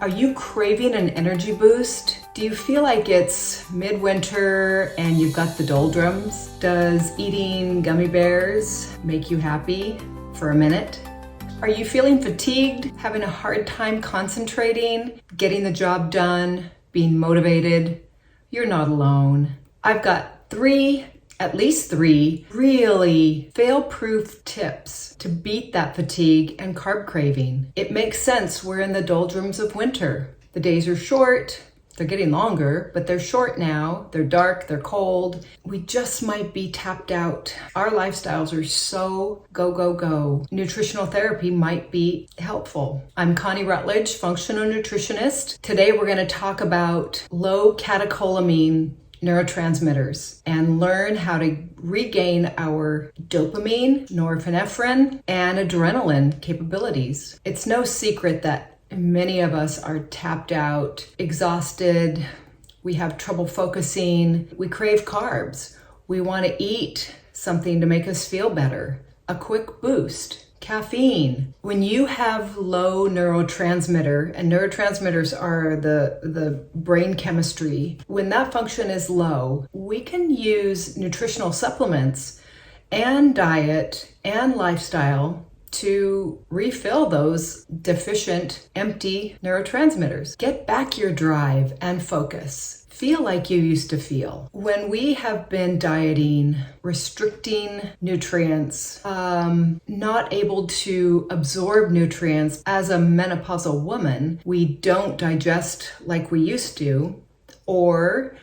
Are you craving an energy boost? Do you feel like it's midwinter and you've got the doldrums? Does eating gummy bears make you happy for a minute? Are you feeling fatigued, having a hard time concentrating, getting the job done, being motivated? You're not alone. I've got at least three really fail-proof tips to beat that fatigue and carb craving. It makes sense. We're in the doldrums of winter. The days are short. They're getting longer, but they're short now. They're dark, they're cold. We just might be tapped out. Our lifestyles are so go, go, go. Nutritional therapy might be helpful. I'm Connie Rutledge, functional nutritionist. Today we're going to talk about low catecholamine neurotransmitters and learn how to regain our dopamine, norepinephrine, and adrenaline capabilities. It's no secret that many of us are tapped out, exhausted, we have trouble focusing, we crave carbs, we want to eat something to make us feel better, a quick boost. Caffeine. When you have low neurotransmitter, and neurotransmitters are the brain chemistry, when that function is low, we can use nutritional supplements and diet and lifestyle to refill those deficient, empty neurotransmitters. Get back your drive and focus. Feel like you used to feel. When we have been dieting, restricting nutrients, not able to absorb nutrients as a menopausal woman, we don't digest like we used to, or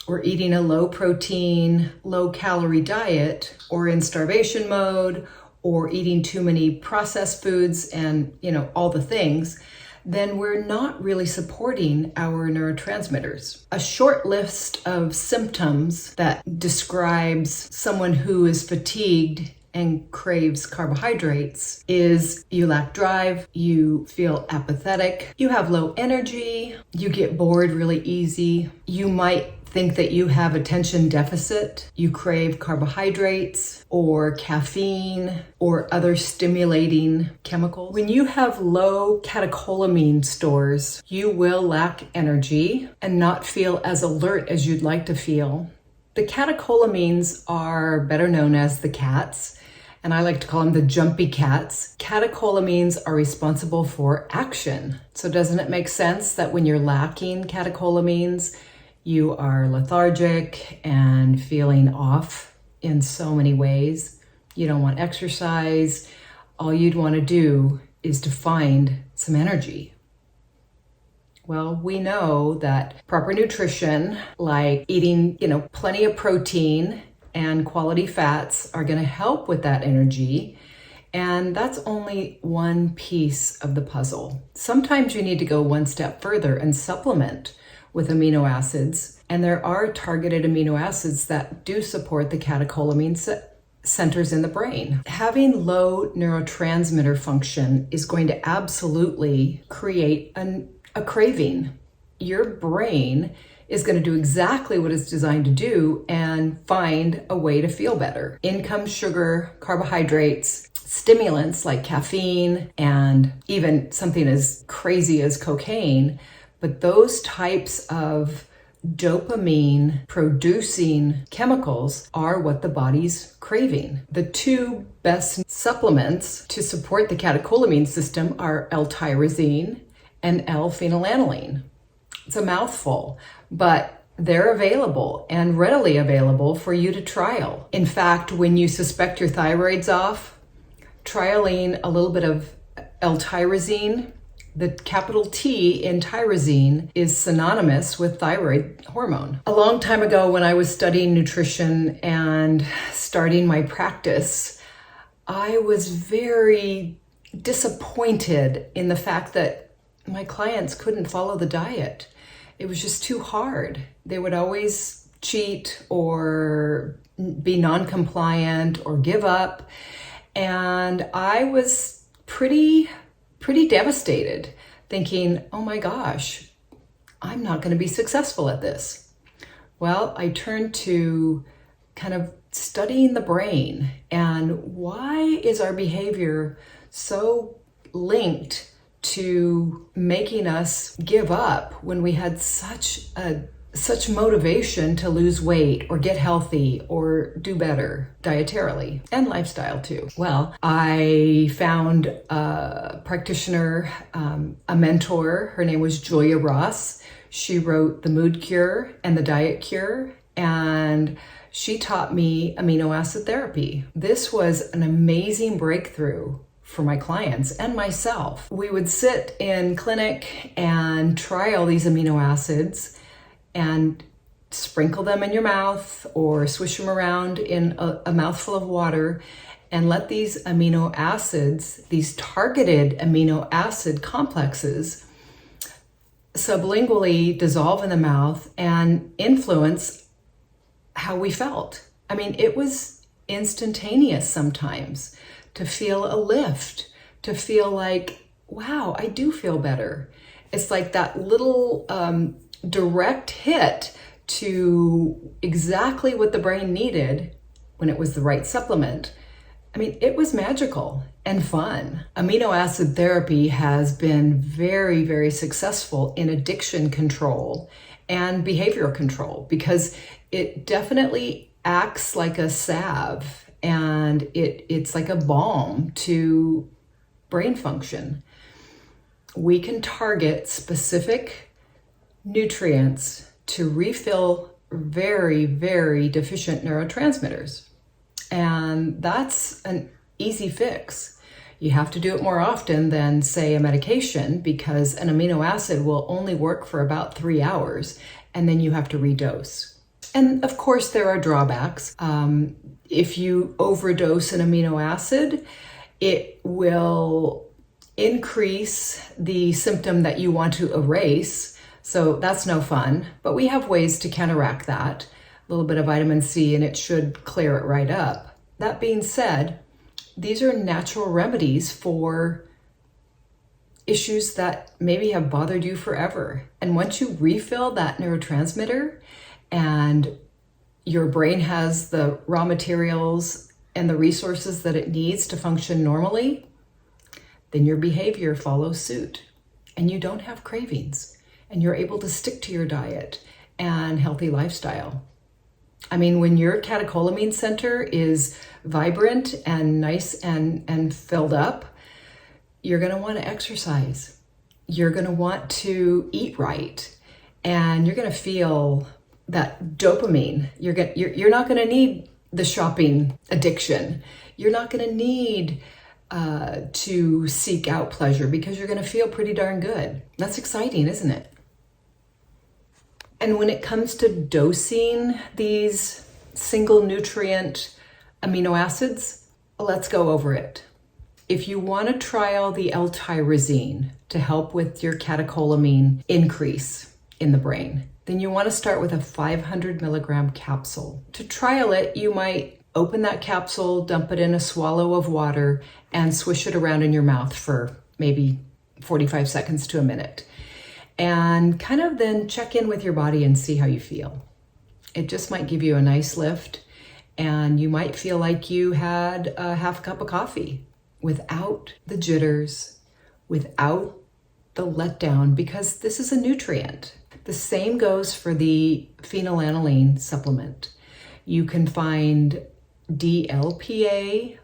we're eating a low protein, low calorie diet, or in starvation mode, or eating too many processed foods and, all the things, then we're not really supporting our neurotransmitters. A short list of symptoms that describes someone who is fatigued and craves carbohydrates is you lack drive, you feel apathetic, you have low energy, you get bored really easy, you might think that you have attention deficit, you crave carbohydrates or caffeine or other stimulating chemicals. When you have low catecholamine stores, you will lack energy and not feel as alert as you'd like to feel. The catecholamines are better known as the cats, and I like to call them the Jumpy Cats. Catecholamines are responsible for action. So doesn't it make sense that when you're lacking catecholamines, you are lethargic and feeling off in so many ways? You don't want exercise. All you'd want to do is to find some energy. Well, we know that proper nutrition, like eating, plenty of protein and quality fats, are going to help with that energy. And that's only one piece of the puzzle. Sometimes you need to go one step further and supplement with amino acids, and there are targeted amino acids that do support the catecholamine centers in the brain. Having low neurotransmitter function is going to absolutely create a craving. Your brain is going to do exactly what it's designed to do and find a way to feel better. In comes sugar, carbohydrates, stimulants like caffeine, and even something as crazy as cocaine. But those types of dopamine producing chemicals are what the body's craving. The two best supplements to support the catecholamine system are L-tyrosine and L-phenylalanine. It's a mouthful, but they're available and readily available for you to trial. In fact, when you suspect your thyroid's off, trialing a little bit of L-tyrosine. The capital T in tyrosine is synonymous with thyroid hormone. A long time ago, when I was studying nutrition and starting my practice, I was very disappointed in the fact that my clients couldn't follow the diet. It was just too hard. They would always cheat or be non-compliant or give up. And I was pretty devastated, thinking, oh my gosh, I'm not going to be successful at this. Well, I turned to kind of studying the brain and why is our behavior so linked to making us give up when we had such motivation to lose weight or get healthy or do better dietarily and lifestyle too? Well, I found a practitioner, a mentor. Her name was Julia Ross. She wrote The Mood Cure and The Diet Cure, and she taught me amino acid therapy. This was an amazing breakthrough for my clients and myself. We would sit in clinic and try all these amino acids and sprinkle them in your mouth or swish them around in a mouthful of water and let these amino acids, these targeted amino acid complexes, sublingually dissolve in the mouth and influence how we felt. I mean, it was instantaneous sometimes to feel a lift, to feel like, wow, I do feel better. It's like that little direct hit to exactly what the brain needed when it was the right supplement. I mean, it was magical and fun. Amino acid therapy has been very, very successful in addiction control and behavioral control because it definitely acts like a salve and it's like a balm to brain function. We can target specific nutrients to refill very, very deficient neurotransmitters. And that's an easy fix. You have to do it more often than, say, a medication because an amino acid will only work for about 3 hours and then you have to redose. And of course, there are drawbacks. If you overdose an amino acid, it will increase the symptom that you want to erase. So that's no fun, but we have ways to counteract that. A little bit of vitamin C and it should clear it right up. That being said, these are natural remedies for issues that maybe have bothered you forever. And once you refill that neurotransmitter and your brain has the raw materials and the resources that it needs to function normally, then your behavior follows suit and you don't have cravings and you're able to stick to your diet and healthy lifestyle. I mean, when your catecholamine center is vibrant and nice and filled up, you're going to want to exercise. You're going to want to eat right, and you're going to feel that dopamine. You're not going to need the shopping addiction. You're not going to need to seek out pleasure because you're going to feel pretty darn good. That's exciting, isn't it? And when it comes to dosing these single nutrient amino acids, let's go over it. If you want to trial the L-tyrosine to help with your catecholamine increase in the brain, then you want to start with a 500 milligram capsule. To trial it, you might open that capsule, dump it in a swallow of water, and swish it around in your mouth for maybe 45 seconds to a minute. And kind of then check in with your body and see how you feel. It just might give you a nice lift, and you might feel like you had a half cup of coffee without the jitters, without the letdown, because this is a nutrient. The same goes for the phenylalanine supplement. You can find DLPA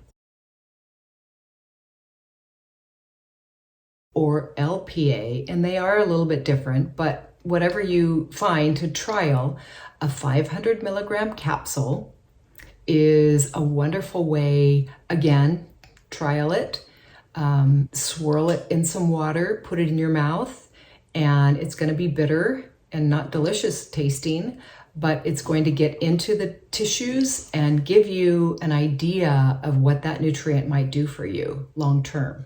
or LPA, and they are a little bit different, but whatever you find to trial, a 500 milligram capsule is a wonderful way. Again, trial it, swirl it in some water, put it in your mouth, and it's going to be bitter and not delicious tasting, but it's going to get into the tissues and give you an idea of what that nutrient might do for you long term.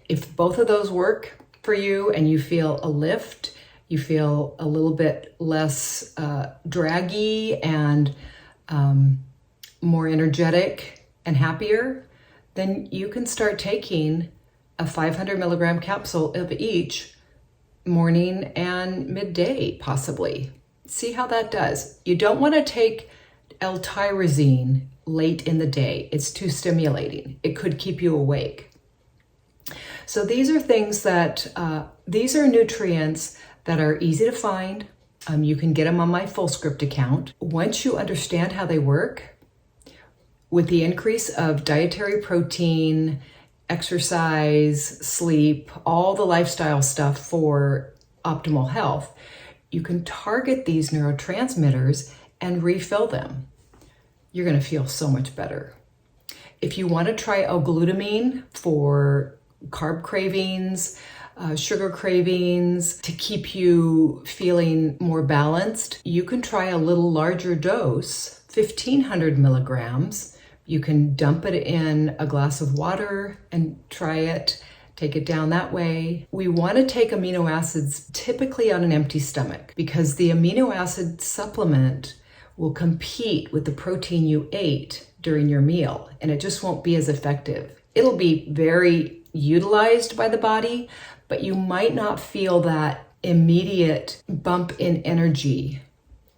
If both of those work for you and you feel a lift, you feel a little bit less draggy and more energetic and happier, then you can start taking a 500 milligram capsule of each morning and midday, possibly. See how that does. You don't want to take L-tyrosine late in the day. It's too stimulating. It could keep you awake. So these are things that, these are nutrients that are easy to find. You can get them on my FullScript account. Once you understand how they work, with the increase of dietary protein, exercise, sleep, all the lifestyle stuff for optimal health, you can target these neurotransmitters and refill them. You're going to feel so much better. If you want to try L-glutamine for carb cravings, sugar cravings, to keep you feeling more balanced, you can try a little larger dose, 1,500 milligrams. You can dump it in a glass of water and try it, take it down that way. We want to take amino acids typically on an empty stomach because the amino acid supplement will compete with the protein you ate during your meal, and it just won't be as effective. It'll be very utilized by the body, but you might not feel that immediate bump in energy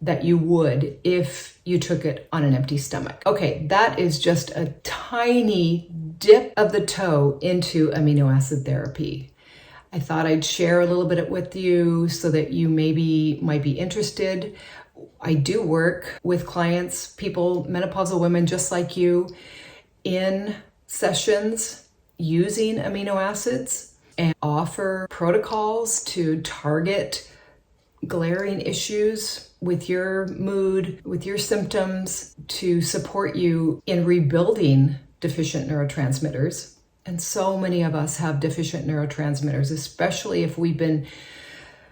that you would if you took it on an empty stomach. Okay, that is just a tiny dip of the toe into amino acid therapy. I thought I'd share a little bit with you so that you maybe might be interested. I do work with clients, people, menopausal women just like you, in sessions using amino acids, and offer protocols to target glaring issues with your mood, with your symptoms, to support you in rebuilding deficient neurotransmitters. And so many of us have deficient neurotransmitters, especially if we've been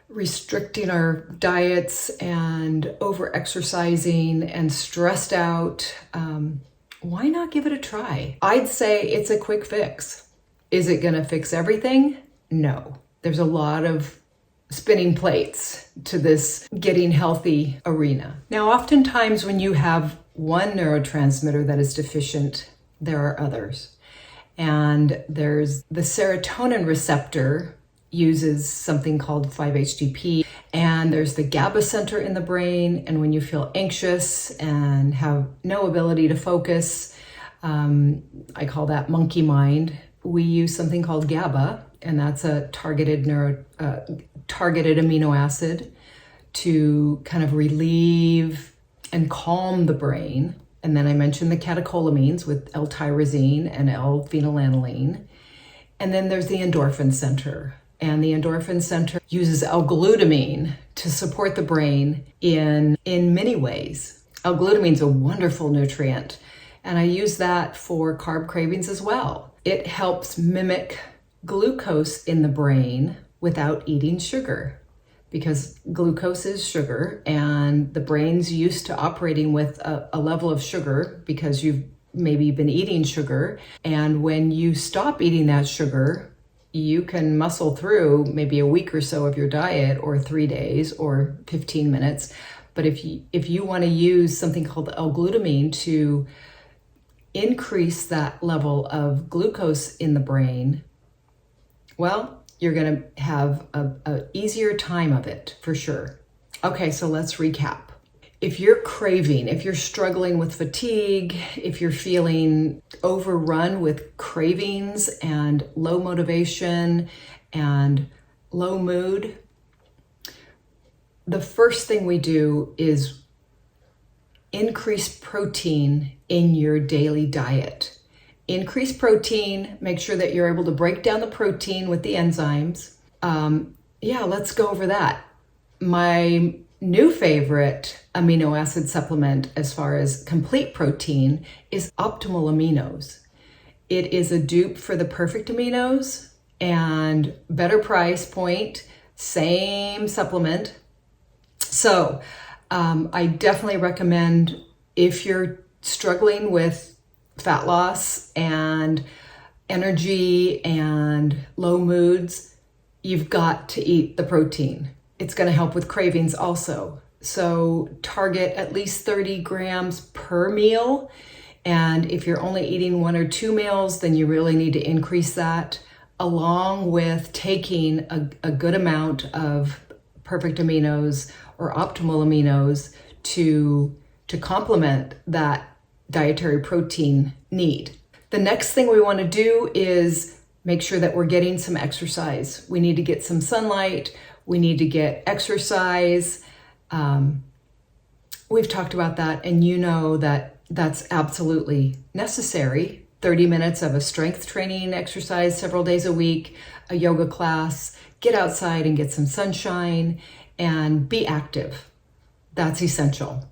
restricting our diets and over-exercising and stressed out. Why not give it a try? I'd say it's a quick fix. Is it going to fix everything? No. There's a lot of spinning plates to this getting healthy arena. Now, oftentimes when you have one neurotransmitter that is deficient, there are others. And there's the serotonin receptor uses something called 5-HTP, and there's the GABA center in the brain. And when you feel anxious and have no ability to focus, I call that monkey mind, we use something called GABA, and that's a targeted amino acid to kind of relieve and calm the brain. And then I mentioned the catecholamines with L-tyrosine and L-phenylalanine. And then there's the endorphin center. And the endorphin center uses L-glutamine to support the brain in many ways. L-glutamine is a wonderful nutrient, and I use that for carb cravings as well. It helps mimic glucose in the brain without eating sugar, because glucose is sugar, and the brain's used to operating with a level of sugar because you've maybe been eating sugar. And when you stop eating that sugar, you can muscle through maybe a week or so of your diet, or 3 days, or 15 minutes. But if you want to use something called L-glutamine to increase that level of glucose in the brain, well, you're going to have a easier time of it for sure. Okay, so let's recap. If you're craving, if you're struggling with fatigue, if you're feeling overrun with cravings and low motivation and low mood, the first thing we do is increase protein in your daily diet. Increase protein, make sure that you're able to break down the protein with the enzymes. Let's go over that. My new favorite amino acid supplement as far as complete protein is Optimal Aminos. It is a dupe for the Perfect Aminos and better price point, same supplement. So I definitely recommend, if you're struggling with fat loss and energy and low moods, you've got to eat the protein. It's going to help with cravings also. So target at least 30 grams per meal. And if you're only eating 1 or 2 meals, then you really need to increase that, along with taking a good amount of Perfect Aminos or Optimal Aminos to complement that dietary protein need. The next thing we want to do is Make sure that we're getting some exercise. We need to get some sunlight. We need to get exercise. We've talked about that, and you know that that's absolutely necessary. 30 minutes of a strength training exercise several days a week, a yoga class, get outside and get some sunshine, and be active. That's essential.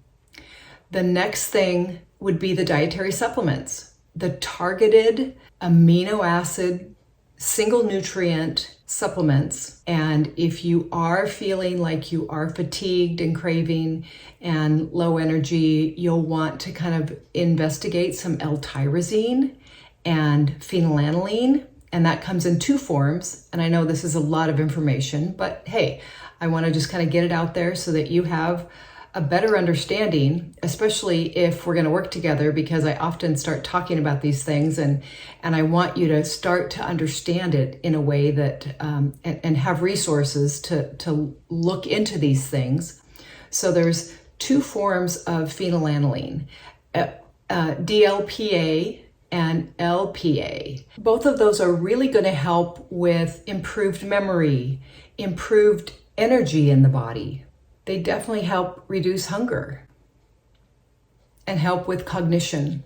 The next thing would be the dietary supplements, the targeted amino acid, single nutrient supplements. And if you are feeling like you are fatigued and craving and low energy, you'll want to kind of investigate some L-tyrosine and phenylalanine. And that comes in two forms. And I know this is a lot of information, but hey, I want to just kind of get it out there so that you have a better understanding, especially if we're going to work together, because I often start talking about these things and I want you to start to understand it in a way that, and have resources to look into these things. So there's two forms of phenylalanine, DLPA and LPA. Both of those are really going to help with improved memory, improved energy in the body. They definitely help reduce hunger and help with cognition.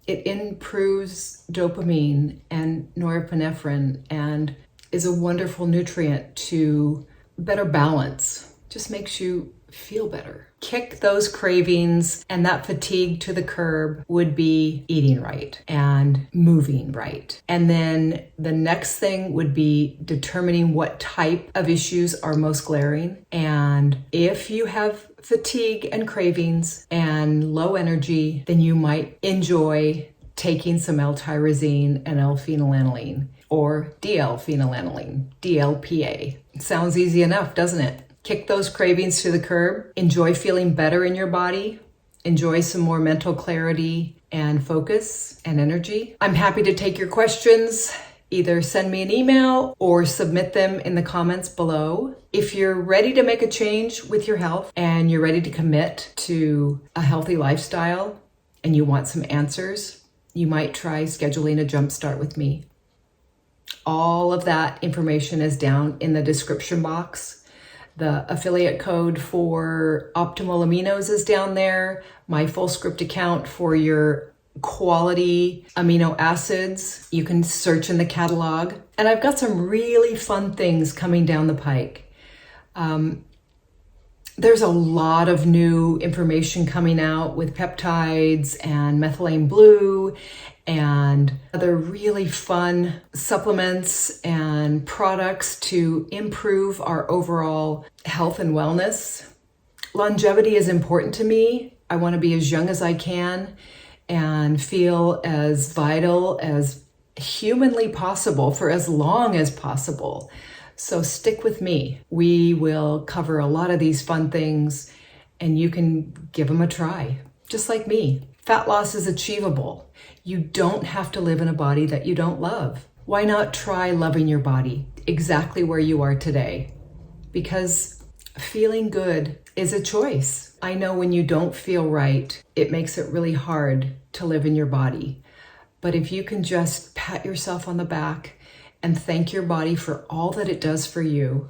It improves dopamine and norepinephrine and is a wonderful nutrient to better balance. Just makes you feel better. Kick those cravings and that fatigue to the curb would be eating right and moving right. And then the next thing would be determining what type of issues are most glaring. And if you have fatigue and cravings and low energy, then you might enjoy taking some L-tyrosine and L-phenylalanine or DL-phenylalanine, DLPA. It sounds easy enough, doesn't it? Kick those cravings to the curb, enjoy feeling better in your body, enjoy some more mental clarity and focus and energy. I'm happy to take your questions. Either send me an email or submit them in the comments below. If you're ready to make a change with your health and you're ready to commit to a healthy lifestyle and you want some answers, you might try scheduling a jump start with me. All of that information is down in the description box. The affiliate code for Optimal Aminos is down there. My full script account for your quality amino acids. You can search in the catalog. And I've got some really fun things coming down the pike. There's a lot of new information coming out with peptides and methylene blue and other really fun supplements and products to improve our overall health and wellness. Longevity is important to me. I want to be as young as I can and feel as vital as humanly possible for as long as possible. So stick with me. We will cover a lot of these fun things and you can give them a try, just like me. Fat loss is achievable. You don't have to live in a body that you don't love. Why not try loving your body exactly where you are today? Because feeling good is a choice. I know when you don't feel right, it makes it really hard to live in your body. But if you can just pat yourself on the back and thank your body for all that it does for you,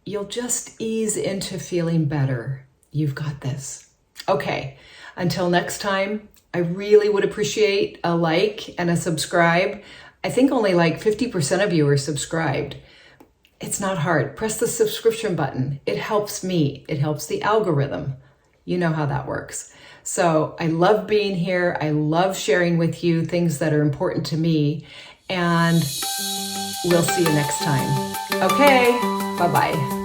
you'll just ease into feeling better. You've got this. Okay, until next time, I really would appreciate a like and a subscribe. I think only like 50% of you are subscribed. It's not hard. Press the subscription button. It helps me. It helps the algorithm. You know how that works. So I love being here. I love sharing with you things that are important to me. And we'll see you next time. Okay, bye-bye.